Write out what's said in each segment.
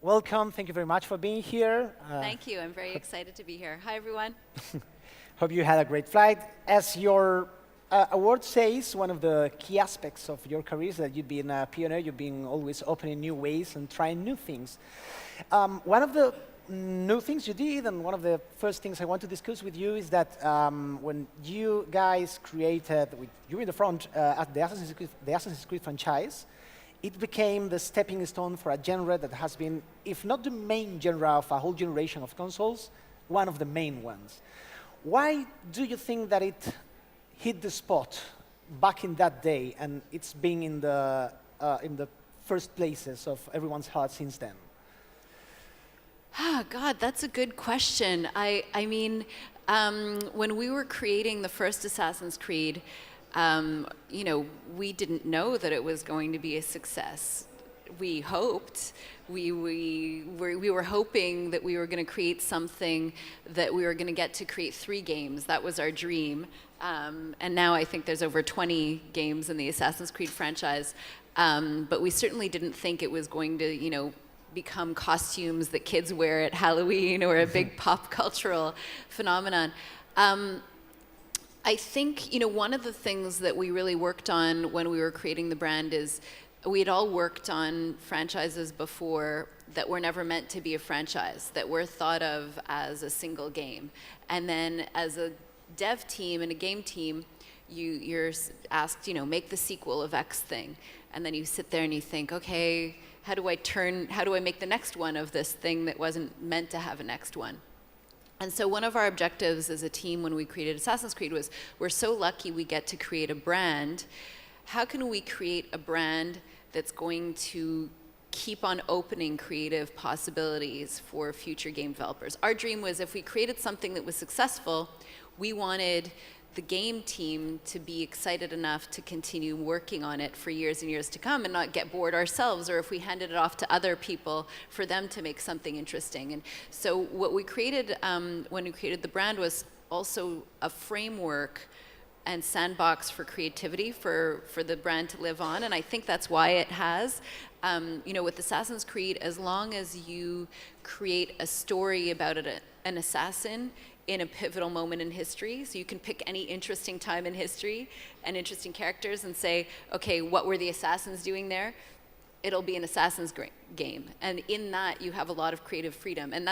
Welcome. Thank you very much for being here. Thank you. I'm very excited to be here. Hi, everyone. Hope you had a great flight. As your award says, one of the key aspects of your career is that you've been a pioneer. You've been always opening new ways and trying new things. One of the new things you did, and one of the first things I want to discuss with you is that when you guys created, with you in the front, at the Assassin's Creed franchise, it became the stepping stone for a genre that has been, if not the main genre of a whole generation of consoles, one of the main ones. Why do you think that it hit the spot back in that day, and it's been in the first places of everyone's heart since then? Ah, God, that's a good question. I mean, when we were creating the first Assassin's Creed, we didn't know that it was going to be a success. We hoped. We were hoping that we were going to create something that we were going to get to create 3 games. That was our dream. And now I think there's over 20 games in the Assassin's Creed franchise. But we certainly didn't think it was going to, become costumes that kids wear at Halloween or a big pop cultural phenomenon. I think, one of the things that we really worked on when we were creating the brand is we had all worked on franchises before that were never meant to be a franchise, that were thought of as a single game. And then as a dev team and a game team, you're asked, make the sequel of X thing. And then you sit there and you think, okay, how do I make the next one of this thing that wasn't meant to have a next one? And so one of our objectives as a team when we created Assassin's Creed was, we're so lucky we get to create a brand. How can we create a brand that's going to keep on opening creative possibilities for future game developers? Our dream was if we created something that was successful, we wanted the game team to be excited enough to continue working on it for years and years to come and not get bored ourselves, or if we handed it off to other people for them to make something interesting. And so what we created when we created the brand was also a framework and sandbox for creativity for the brand to live on, and I think that's why it has. With Assassin's Creed, as long as you create a story about an assassin in a pivotal moment in history, so you can pick any interesting time in history and interesting characters and say, okay, what were the assassins doing there? It'll be an Assassin's game. And in that, you have a lot of creative freedom. And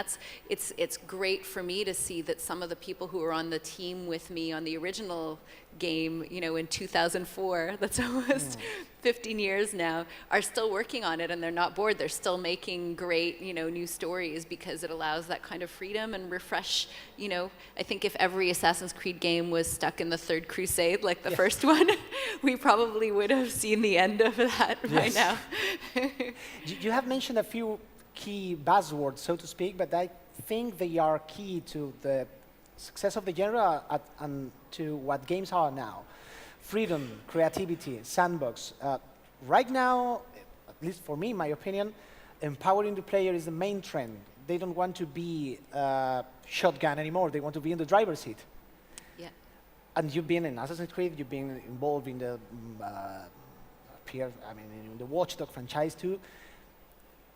it's great for me to see that some of the people who were on the team with me on the original game, in 2004, that's almost 15 years now, are still working on it, and they're not bored. They're still making great, new stories because it allows that kind of freedom and refresh. I think if every Assassin's Creed game was stuck in the Third Crusade, like the first one, we probably would have seen the end of that by now. You have mentioned a few key buzzwords, so to speak, but I think they are key to the success of the genre and to what games are now. Freedom, creativity, sandbox. Right now, at least for me, in my opinion, empowering the player is the main trend. They don't want to be shotgun anymore. They want to be in the driver's seat. Yeah. And you've been in Assassin's Creed. You've been involved in the in the Watch Dogs franchise too.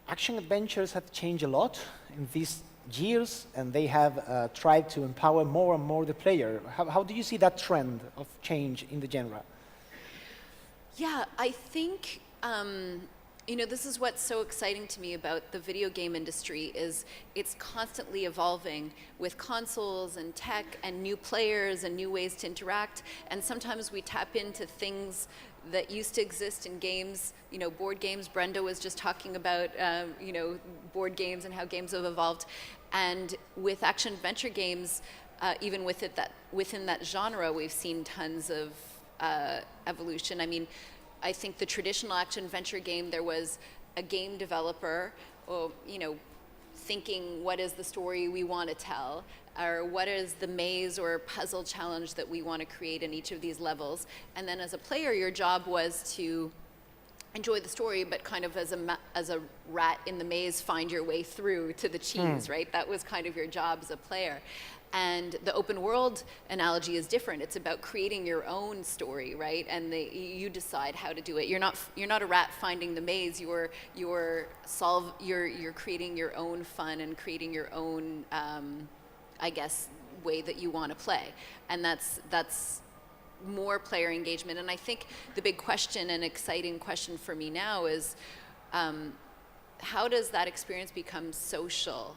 Action adventures have changed a lot in these years, and they have tried to empower more and more the player. How do you see that trend of change in the genre? Yeah, I think, this is what's so exciting to me about the video game industry is it's constantly evolving with consoles and tech and new players and new ways to interact. And sometimes we tap into things that used to exist in games, board games. Brenda was just talking about, board games and how games have evolved. And with action-adventure games, even within that genre, we've seen tons of evolution. I mean, I think the traditional action-adventure game, there was a game developer, thinking, what is the story we want to tell? Or what is the maze or puzzle challenge that we want to create in each of these levels? And then as a player, your job was to enjoy the story, but kind of as a rat in the maze, find your way through to the cheese, right? That was kind of your job as a player. And the open world analogy is different. It's about creating your own story, right? And you decide how to do it. You're not a rat finding the maze. You're creating your own fun and creating your own, I guess, way that you want to play. And that's more player engagement. And I think the big question and exciting question for me now is, how does that experience become social?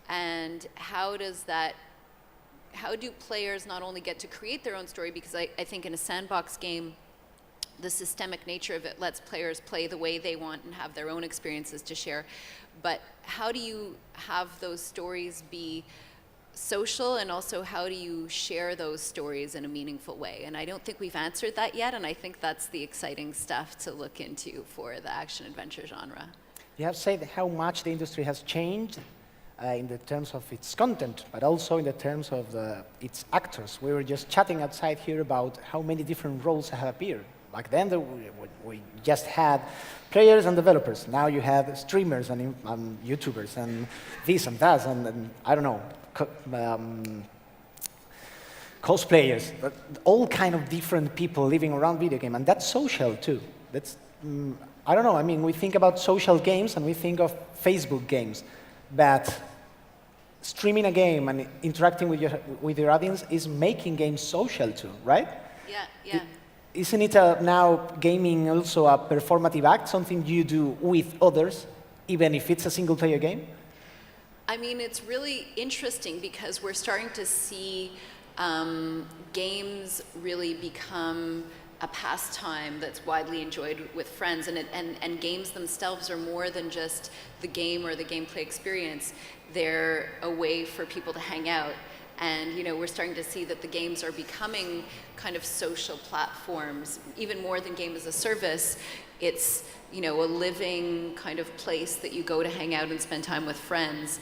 And how do players not only get to create their own story, because I think in a sandbox game, the systemic nature of it lets players play the way they want and have their own experiences to share, but how do you have those stories be social, and also how do you share those stories in a meaningful way? And I don't think we've answered that yet, and I think that's the exciting stuff to look into for the action-adventure genre. You have said how much the industry has changed in the terms of its content, but also in the terms of its actors. We were just chatting outside here about how many different roles have appeared. Back then, we just had players and developers. Now you have streamers and YouTubers and this and that, and I don't know, cosplayers, but all kind of different people living around video game, and that's social too. That's, I don't know, I mean, we think about social games and we think of Facebook games, but streaming a game and interacting with your audience is making games social too, right? Yeah. Isn't it now gaming also a performative act, something you do with others, even if it's a single-player game? I mean, it's really interesting because we're starting to see games really become a pastime that's widely enjoyed with friends, and games themselves are more than just the game or the gameplay experience. They're a way for people to hang out. And we're starting to see that the games are becoming kind of social platforms, even more than game as a service. It's a living kind of place that you go to hang out and spend time with friends.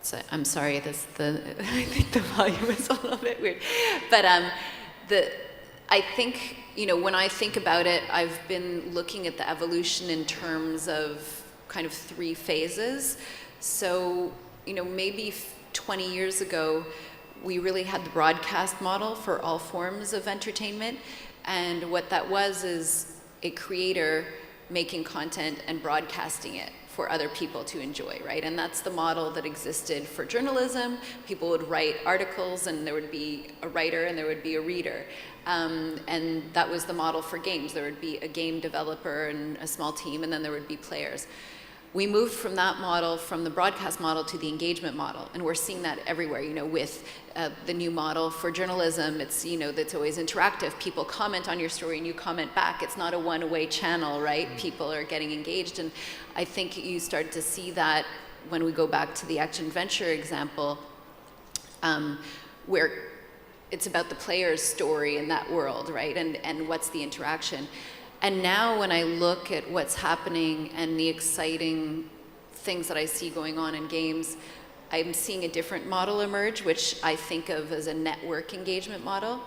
So I'm sorry, I think the volume is a little bit weird, but I think when I think about it, I've been looking at the evolution in terms of kind of 3 phases. So maybe 20 years ago, we really had the broadcast model for all forms of entertainment. And what that was is a creator making content and broadcasting it for other people to enjoy, right? And that's the model that existed for journalism. People would write articles and there would be a writer and there would be a reader. And that was the model for games. There would be a game developer and a small team, and then there would be players. We moved from that model, from the broadcast model, to the engagement model, and we're seeing that everywhere. With the new model for journalism, it's that's always interactive. People comment on your story, and you comment back. It's not a one-way channel, right? People are getting engaged, and I think you start to see that when we go back to the action-adventure example, where it's about the player's story in that world, right? And what's the interaction. And now when I look at what's happening and the exciting things that I see going on in games, I'm seeing a different model emerge, which I think of as a network engagement model.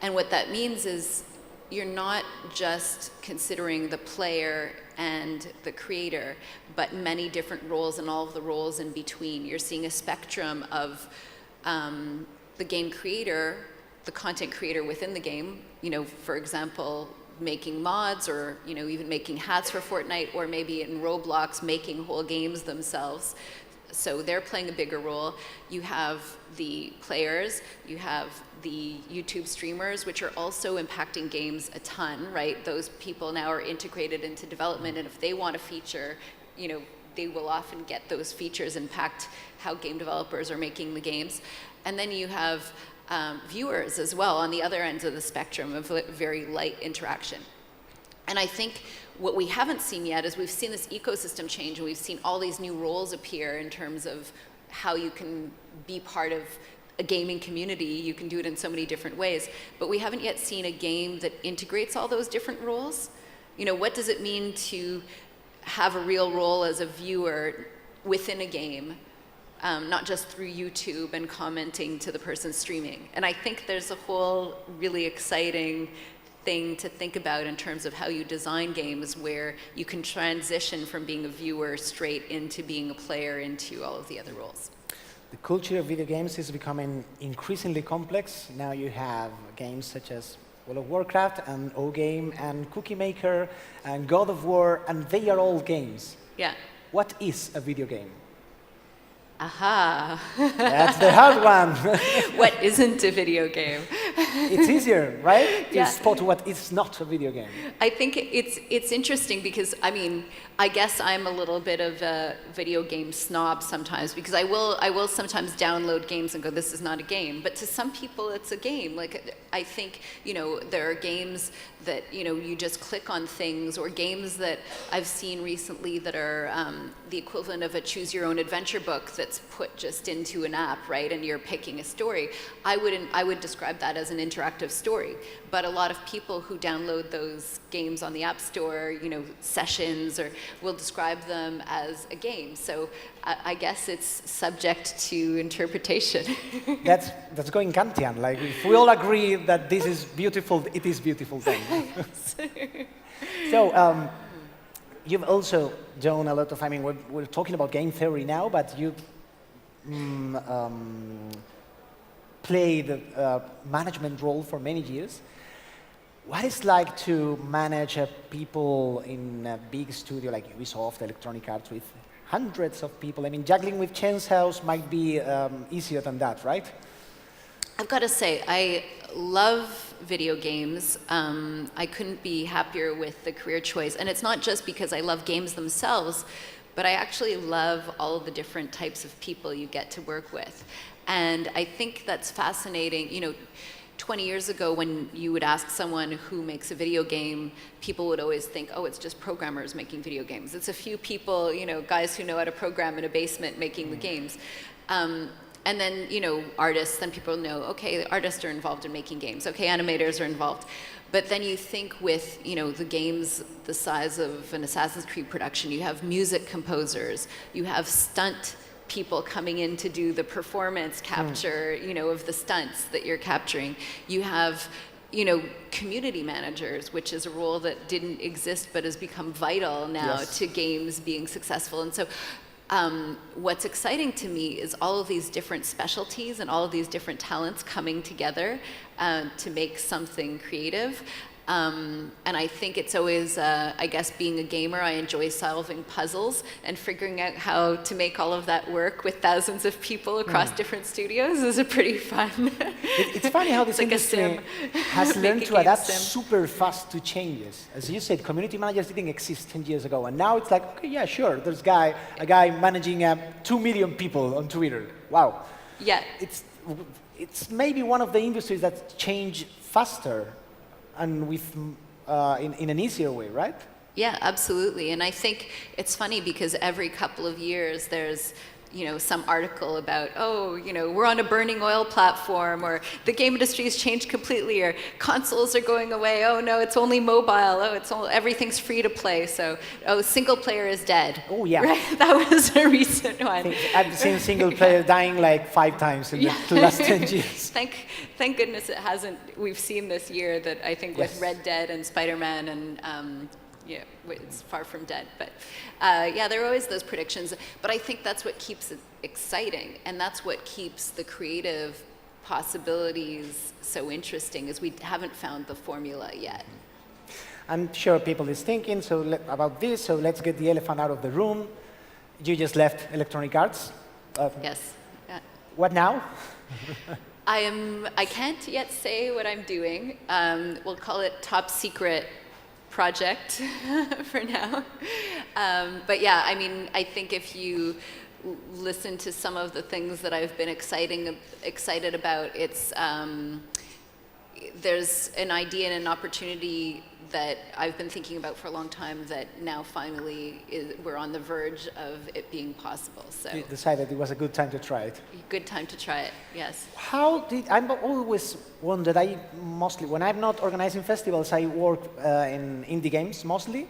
And what that means is you're not just considering the player and the creator, but many different roles and all of the roles in between. You're seeing a spectrum of the game creator, the content creator within the game, for example, making mods, or even making hats for Fortnite, or maybe in Roblox making whole games themselves. So they're playing a bigger role. You have the players, you have the YouTube streamers, which are also impacting games a ton, right? Those people now are integrated into development, and if they want a feature, they will often get those features impact how game developers are making the games. And then you have viewers as well on the other ends of the spectrum of very light interaction. And I think what we haven't seen yet is we've seen this ecosystem change, and we've seen all these new roles appear in terms of how you can be part of a gaming community. You can do it in so many different ways, but we haven't yet seen a game that integrates all those different roles. What does it mean to have a real role as a viewer within a game? Not just through YouTube and commenting to the person streaming. And I think there's a whole really exciting thing to think about in terms of how you design games, where you can transition from being a viewer straight into being a player into all of the other roles. The culture of video games is becoming increasingly complex. Now you have games such as World of Warcraft and O-Game and Cookie Maker and God of War, and they are all games. Yeah. What is a video game? Aha. That's the hard one. What isn't a video game? It's easier, right? To Yeah. spot what is not a video game. I think it's interesting because, I mean, I guess I'm a little bit of a video game snob sometimes, because I will sometimes download games and go, this is not a game. But to some people, it's a game. Like, I think, you know, there are games that, you know, you just click on things, or games that I've seen recently that are the equivalent of a choose your own adventure book that's put just into an app, right? And you're picking a story. I would describe that as an interactive story. But a lot of people who download those games on the App Store, you know, sessions, or will describe them as a game. So I guess it's subject to interpretation. That's going Kantian. Like, if we all agree that this is beautiful, it is beautiful then. So you've also done a lot of, I mean, we're talking about game theory now, but you've played a management role for many years. What is it like to manage people in a big studio like Ubisoft, Electronic Arts, with hundreds of people? I mean, juggling with Chainsaws might be easier than that, right? I've got to say, I love video games. I couldn't be happier with the career choice. And it's not just because I love games themselves, but I actually love all of the different types of people you get to work with. And I think that's fascinating. You know, 20 years ago, when you would ask someone who makes a video game, people would always think, oh, it's just programmers making video games. It's a few people, you know, guys who know how to program in a basement making the games. And then, you know, artists, then people know, okay, the artists are involved in making games. Okay, animators are involved. But then you think with, you know, the games the size of an Assassin's Creed production, you have music composers, you have stunt people coming in to do the performance capture, you know, of the stunts that you're capturing. You have, you know, community managers, which is a role that didn't exist but has become vital now to games being successful. And so what's exciting to me is all of these different specialties and all of these different talents coming together to make something creative. And I think it's always, I guess, being a gamer, I enjoy solving puzzles and figuring out how to make all of that work with thousands of people across different studios is a pretty fun. It's funny how this like industry has learned to adapt super fast to changes. As you said, community managers didn't exist 10 years ago, and now it's like, okay, yeah, sure, there's a guy managing 2 million people on Twitter. Wow. Yeah. It's maybe one of the industries that change faster and with in an easier way, right? Yeah, absolutely. And I think it's funny because every couple of years there's, you know, some article about, oh, you know, we're on a burning oil platform, or the game industry has changed completely, or consoles are going away. Oh no, it's only mobile. Oh, everything's free to play. So, oh, single player is dead. Oh yeah, right? That was a recent one. I've seen single player dying like 5 times in the last 10 years. Thank goodness it hasn't. We've seen this year that I think with Red Dead and Spider-Man and. Yeah, it's far from dead, but yeah, there are always those predictions. But I think that's what keeps it exciting, and that's what keeps the creative possibilities so interesting, is we haven't found the formula yet. I'm sure people is thinking about this, so let's get the elephant out of the room. You just left Electronic Arts. Yes. Yeah. What now? I can't yet say what I'm doing. We'll call it top secret project for now. But yeah, I mean, I think if you listen to some of the things that I've been excited about, it's there's an idea and an opportunity that I've been thinking about for a long time that now finally we're on the verge of it being possible. So you decided it was a good time to try it. Good time to try it, yes. I've always wondered, when I'm not organizing festivals, I work in indie games mostly.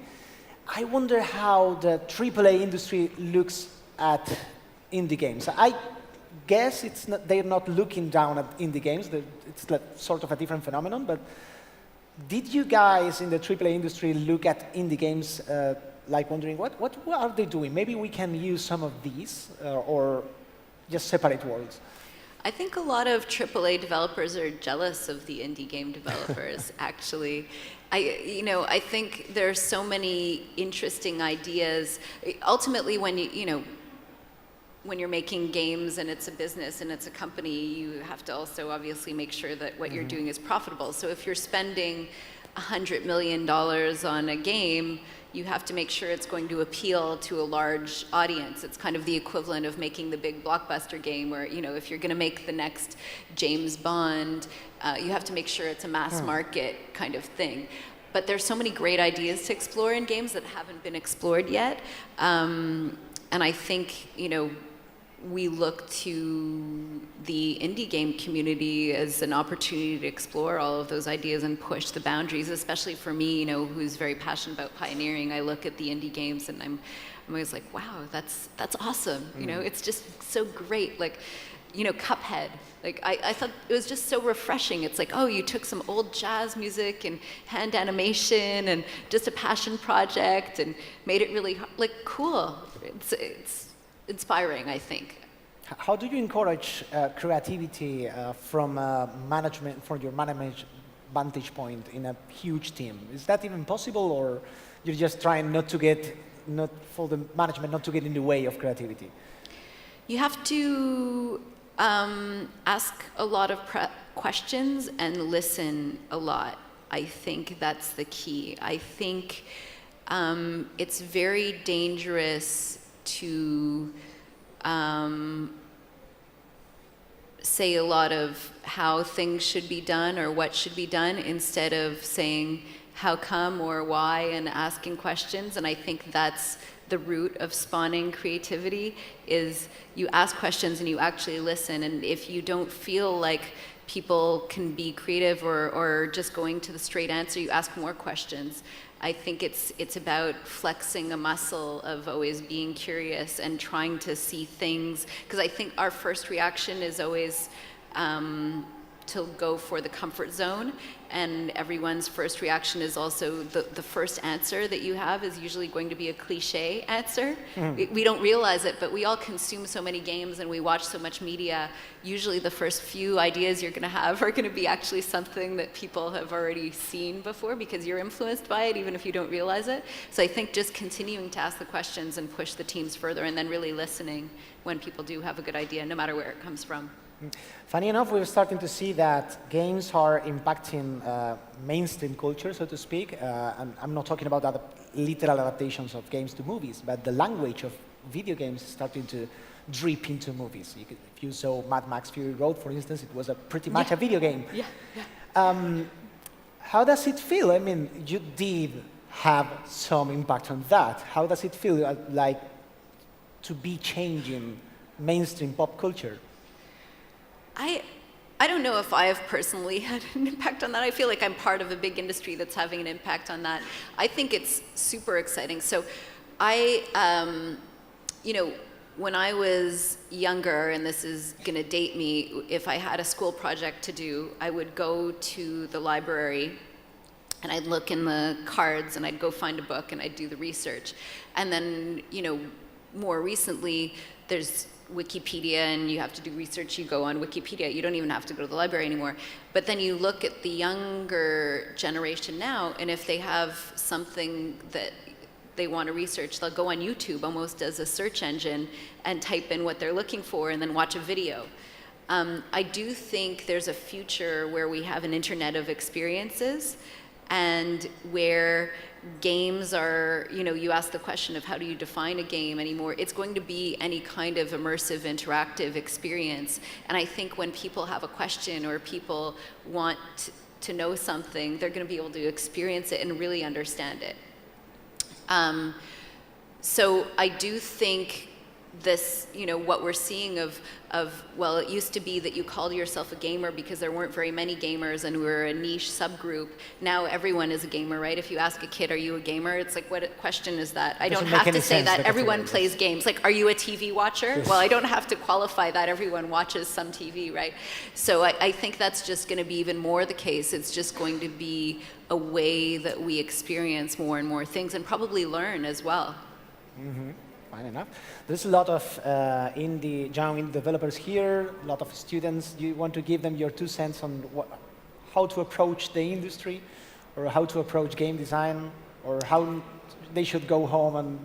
I wonder how the AAA industry looks at indie games. I guess they're not looking down at indie games. It's like sort of a different phenomenon, but Did you guys in the AAA industry look at indie games like wondering, what are they doing? Maybe we can use some of these, or just separate worlds? I think a lot of AAA developers are jealous of the indie game developers, actually. I think there are so many interesting ideas. Ultimately, when you're making games and it's a business and it's a company, you have to also obviously make sure that what you're doing is profitable. So if you're spending $100 million on a game, you have to make sure it's going to appeal to a large audience. It's kind of the equivalent of making the big blockbuster game where, if you're going to make the next James Bond, you have to make sure it's a mass market kind of thing. But there's so many great ideas to explore in games that haven't been explored yet. And I think, we look to the indie game community as an opportunity to explore all of those ideas and push the boundaries, especially for me, who's very passionate about pioneering. I look at the indie games and I'm always like, wow, that's awesome. It's just so great. Like, Cuphead. Like, I thought it was just so refreshing. It's like, oh, you took some old jazz music and hand animation and just a passion project and made it really, cool. It's inspiring, I think. How do you encourage creativity from your management vantage point in a huge team? Is that even possible, or you're just trying for the management not to get in the way of creativity? You have to ask a lot of questions and listen a lot. I think that's the key. I think it's very dangerous to say a lot of how things should be done or what should be done instead of saying how come or why and asking questions. And I think that's the root of spawning creativity, is you ask questions and you actually listen. And if you don't feel like people can be creative or just going to the straight answer, you ask more questions. I think it's about flexing a muscle of always being curious and trying to see things, because I think our first reaction is always to go for the comfort zone, and everyone's first reaction is also the first answer that you have is usually going to be a cliche answer. We don't realize it, but we all consume so many games and we watch so much media. Usually the first few ideas you're going to have are going to be actually something that people have already seen before because you're influenced by it, even if you don't realize it. So I think just continuing to ask the questions and push the teams further, and then really listening when people do have a good idea, no matter where it comes from. Funny enough, we're starting to see that games are impacting mainstream culture, so to speak. I'm not talking about literal adaptations of games to movies, but the language of video games is starting to drip into movies. If you saw Mad Max Fury Road, for instance, it was pretty much a video game. How does it feel? I mean, you did have some impact on that. How does it feel like to be changing mainstream pop culture? I don't know if I have personally had an impact on that. I feel like I'm part of a big industry that's having an impact on that. I think it's super exciting. So when I was younger, and this is gonna date me, if I had a school project to do, I would go to the library and I'd look in the cards and I'd go find a book and I'd do the research. And then, more recently, there's Wikipedia, and you have to do research, you go on Wikipedia. You don't even have to go to the library anymore. But then you look at the younger generation now, and if they have something that they want to research, they'll go on YouTube almost as a search engine and type in what they're looking for and then watch a video. I do think there's a future where we have an internet of experiences, and where games are, you ask the question of how do you define a game anymore. It's going to be any kind of immersive, interactive experience. And I think when people have a question or people want to know something, they're going to be able to experience it and really understand it. So I do think this, what we're seeing of, well, it used to be that you called yourself a gamer because there weren't very many gamers and we were a niche subgroup. Now everyone is a gamer, right? If you ask a kid, are you a gamer? It's like, what question is that? I don't have to say that everyone plays games. Like, are you a TV watcher? Yes. Well, I don't have to qualify that. Everyone watches some TV, right? So I think that's just going to be even more the case. It's just going to be a way that we experience more and more things and probably learn as well. Mm-hmm. Fine enough. There's a lot of young indie developers here, a lot of students. Do you want to give them your 2 cents on how to approach the industry, or how to approach game design, or how they should go home and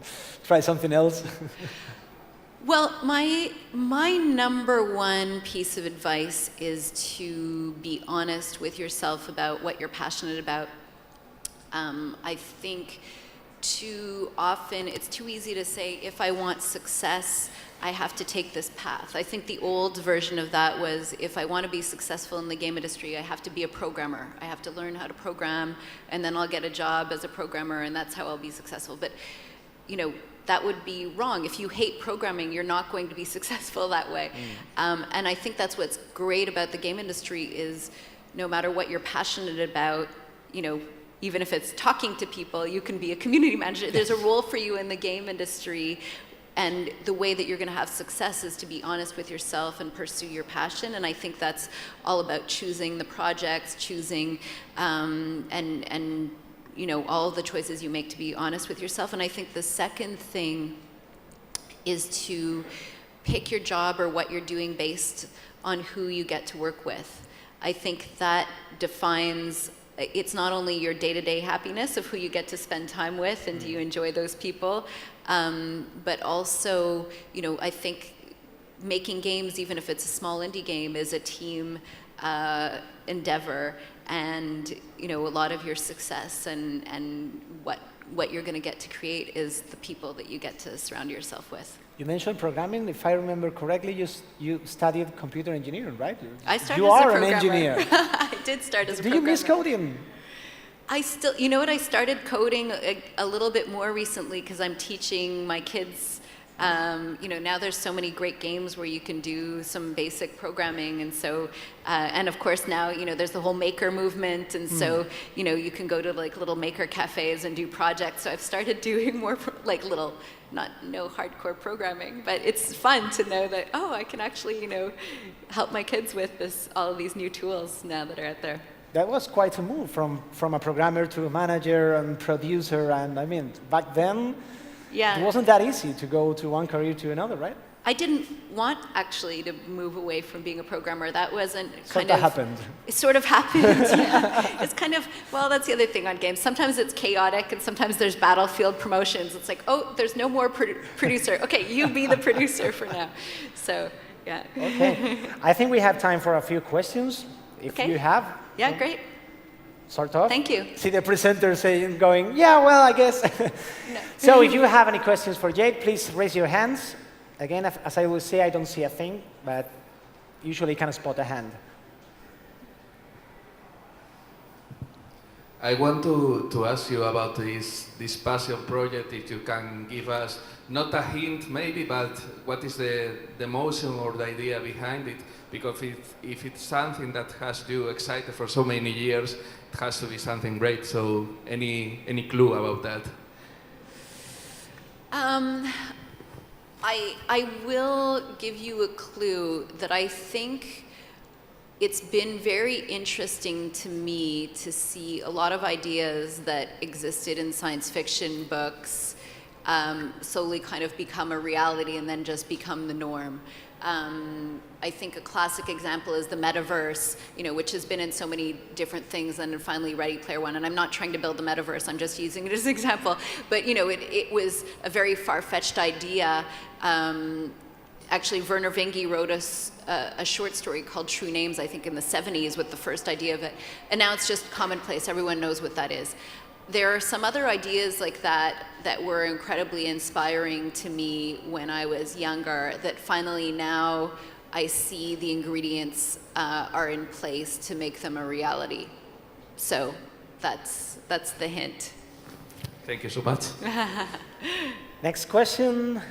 try something else? Well, my number one piece of advice is to be honest with yourself about what you're passionate about. I think too often it's too easy to say, if I want success, I have to take this path. I think the old version of that was, if I want to be successful in the game industry, I have to be a programmer. I have to learn how to program, and then I'll get a job as a programmer, and that's how I'll be successful. But, that would be wrong. If you hate programming, you're not going to be successful that way. And I think that's what's great about the game industry is, no matter what you're passionate about, even if it's talking to people, you can be a community manager. There's a role for you in the game industry, and the way that you're going to have success is to be honest with yourself and pursue your passion. And I think that's all about choosing the projects, choosing and all of the choices you make, to be honest with yourself. And I think the second thing is to pick your job or what you're doing based on who you get to work with. I think that defines, it's not only your day-to-day happiness of who you get to spend time with and do you enjoy those people, but also, I think making games, even if it's a small indie game, is a team endeavor, and a lot of your success and what you're going to get to create is the people that you get to surround yourself with. You mentioned programming. If I remember correctly, you studied computer engineering, right? I started you as a are programmer. an engineer. I did start as a programmer. Do you miss coding? I still, I started coding a little bit more recently because I'm teaching my kids. Now there's so many great games where you can do some basic programming, and so, and of course now, there's the whole maker movement, and so, you can go to like little maker cafes and do projects. So I've started doing more like little, no hardcore programming, but it's fun to know that, I can actually, help my kids with all of these new tools now that are out there. That was quite a move from a programmer to a manager and producer, and I mean, back then, yeah, it wasn't that easy to go to one career to another, right? I didn't want actually to move away from being a programmer. That wasn't happened. It sort of happened, yeah. It's kind of, well, that's the other thing on games. Sometimes it's chaotic, and sometimes there's battlefield promotions. It's like, there's no more producer. Okay, you be the producer for now. So, yeah. Okay. I think we have time for a few questions, if you have. Yeah, great. Sort of. Thank you. See the presenter going, yeah, well, I guess. No. So if you have any questions for Jade, please raise your hands. Again, as I always say, I don't see a thing, but usually you can spot a hand. I want to ask you about this passion project, if you can give us, not a hint maybe, but what is the motion or the idea behind it? Because if it's something that has you excited for so many years, it has to be something great. So any clue about that? I will give you a clue that I think it's been very interesting to me to see a lot of ideas that existed in science fiction books slowly kind of become a reality and then just become the norm. I think a classic example is the metaverse, which has been in so many different things, and finally Ready Player One. And I'm not trying to build the metaverse, I'm just using it as an example. But it was a very far-fetched idea. Actually, Werner Vinge wrote a short story called True Names, I think in the 70s, with the first idea of it. And now it's just commonplace, everyone knows what that is. There are some other ideas like that that were incredibly inspiring to me when I was younger, that finally now I see the ingredients are in place to make them a reality. So that's the hint. Thank you so much. Next question.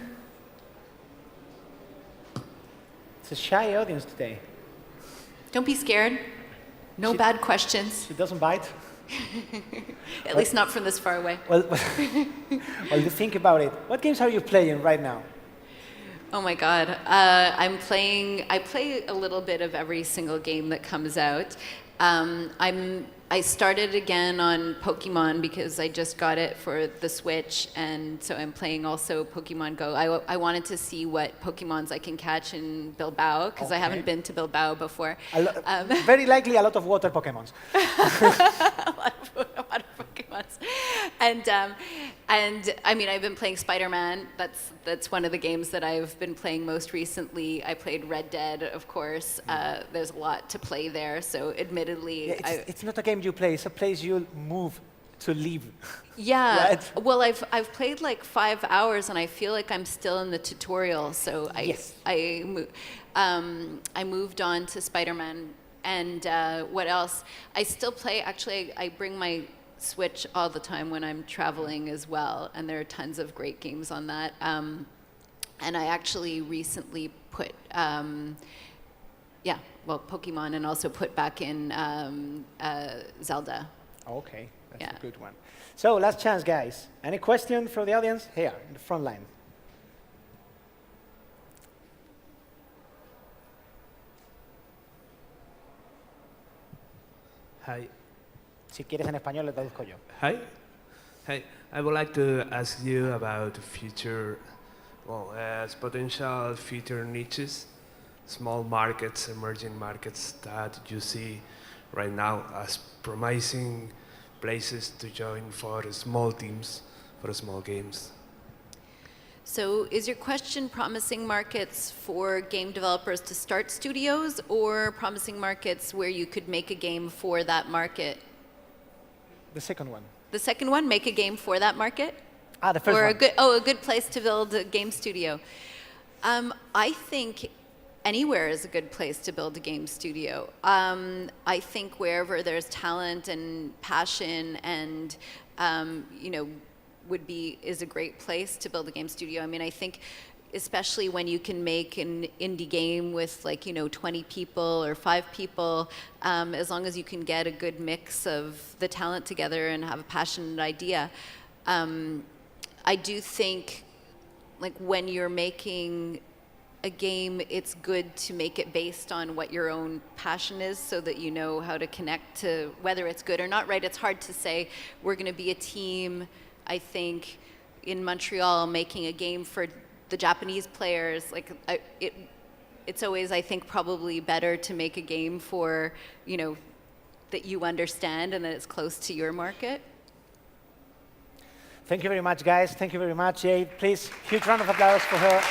It's a shy audience today. Don't be scared. No She- bad questions. She doesn't bite. At least not from this far away. Well, well, you think about it. What games are you playing right now? Oh my God. I play a little bit of every single game that comes out. I started again on Pokemon because I just got it for the Switch, and so I'm playing also Pokemon Go. I wanted to see what Pokemons I can catch in Bilbao because I Okay. haven't been to Bilbao before. Very likely a lot of water Pokemons. a lot of Pokemons. And I mean, I've been playing Spider-Man. That's one of the games that I've been playing most recently. I played Red Dead, of course. There's a lot to play there, so admittedly, Yeah, it's not a game you play. It's a place you move to live. yeah. Right. Well, I've played like 5 hours, and I feel like I'm still in the tutorial. So Yes. I moved on to Spider-Man, and what else? I still play. Actually, I bring my Switch all the time when I'm traveling as well, and there are tons of great games on that. And I actually recently put, Pokemon, and also put back in Zelda. Okay, that's Yeah. a good one. So last chance, guys. Any question from the audience? Here, in the front line. Hi. Si quieres en español, le traduzco yo. Hi. Hi. I would like to ask you about future, potential future niches, small markets, emerging markets that you see right now as promising places to join for small teams, for small games. So is your question promising markets for game developers to start studios, or promising markets where you could make a game for that market? The second one. The second one, make a game for that market? Ah, the first Or one. a good place to build a game studio. I think anywhere is a good place to build a game studio. I think wherever there's talent and passion and is a great place to build a game studio. I mean, I think especially when you can make an indie game with 20 people or 5 people, as long as you can get a good mix of the talent together and have a passionate idea. I do think when you're making a game, it's good to make it based on what your own passion is so that you know how to connect to whether it's good or not, right? It's hard to say we're going to be a team, I think, in Montreal making a game for the Japanese players. It's always, I think, probably better to make a game for, that you understand and that it's close to your market. Thank you very much, guys. Thank you very much, Jade. Please, huge round of applause for her.